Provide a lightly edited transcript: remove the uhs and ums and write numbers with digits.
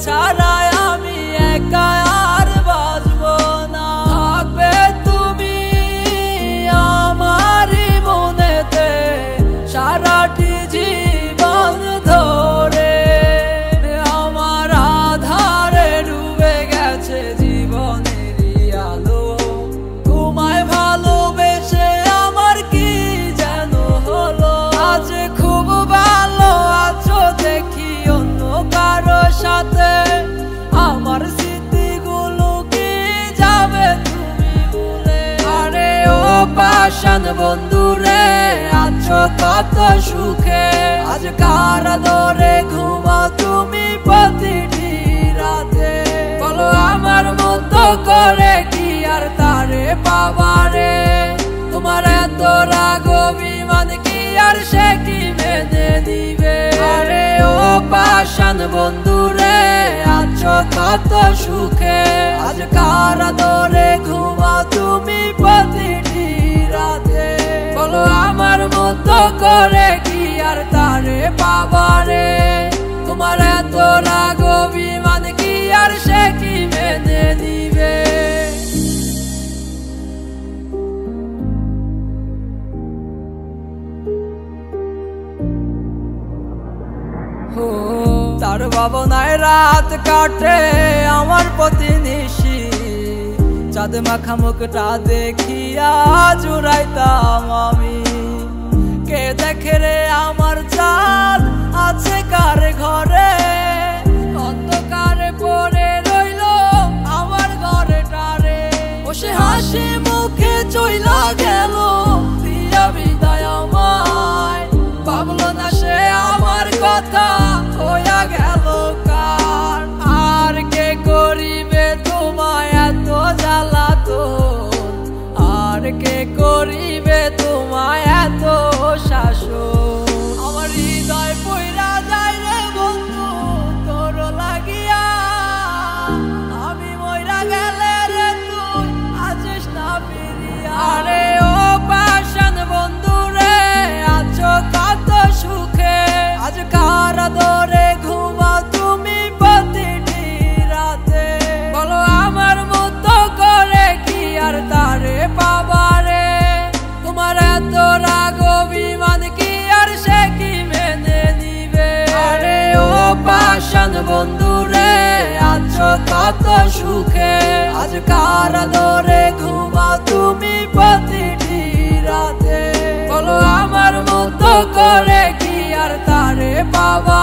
ছাড়া আমি একা আর বাঁচবো না। থাকবে তুমি আমারই মনেতে সারাটি জীবন ধরে। আমার আধারে ডুবে গেছে জীবনেরই আলো, তোমায় ভালোবেসে আমার কি যেন হলো। আজ খুব ভালো আছো দেখি অন্য কারো সাথে, আমার স্মৃতিগুলো কি যাবে তুমি ভুলে। আরে ও পাষাণ বন্ধুরে আছো কত সুখে, আজ কার আদরে ঘুমাও তুমি প্রতিটি রাতে। বলো আমার মতো করে কি আর তারে পাবারে, তোমার এত রাগ অভিমান কি আর সে কি মেনে নিবে। আরে ও পাষাণ বন্ধুরে আছো কত সুখে, আজ কার আদরে ঘুমাও তুমি প্রতিটি রাতে। বলো আমার মতো করে কি আর তারে পাবারে, তোমার এত রাগ অভিমান কি আর সে কি মেনে নিবে। তার ভাবনায় রাত কাটে আমার প্রতিনিশি, চাঁদ মাখা মুখটা দেখিয়া জুড়াইতাম আমি। কে দেখে রে আমার চাঁদ আছে কার ঘরে, অন্ধকারে পড়ে রইল আমার ঘরেটারে। বসে হাসি মুখে চইলা গেল দিয়া বিদায় আমায়, ভাবলো না সে আমার কথা হইয়া গেল কার। আর কে করিবে তোমায় এত জ্বালাতন, আর কে করিবে তোমায় এত শাসন। আমার হৃদয় পইরা যায় রে বন্ধু তোর লাগিয়া, আমি মইরা গেলে রে তুই আসিস না ফিরিয়া। আরে ও পাষাণ বন্ধু রে আছো কত সুখে, আজ কার আদরে ঘুমাও তুমি প্রতিটি রাতে। বলো আমার মতো করে কি আর তারে পাবারে, তোমার এত রাগ অভিমান কি আর সে কি মেনে নিবে। আরে ও পাষাণ বন্ধু রে আছো কত সুখে, আজ কার আদরে ঘুমাও তুমি প্রতিটি রাতে। বলো আমার মতো করে কি আর তারে পাবা।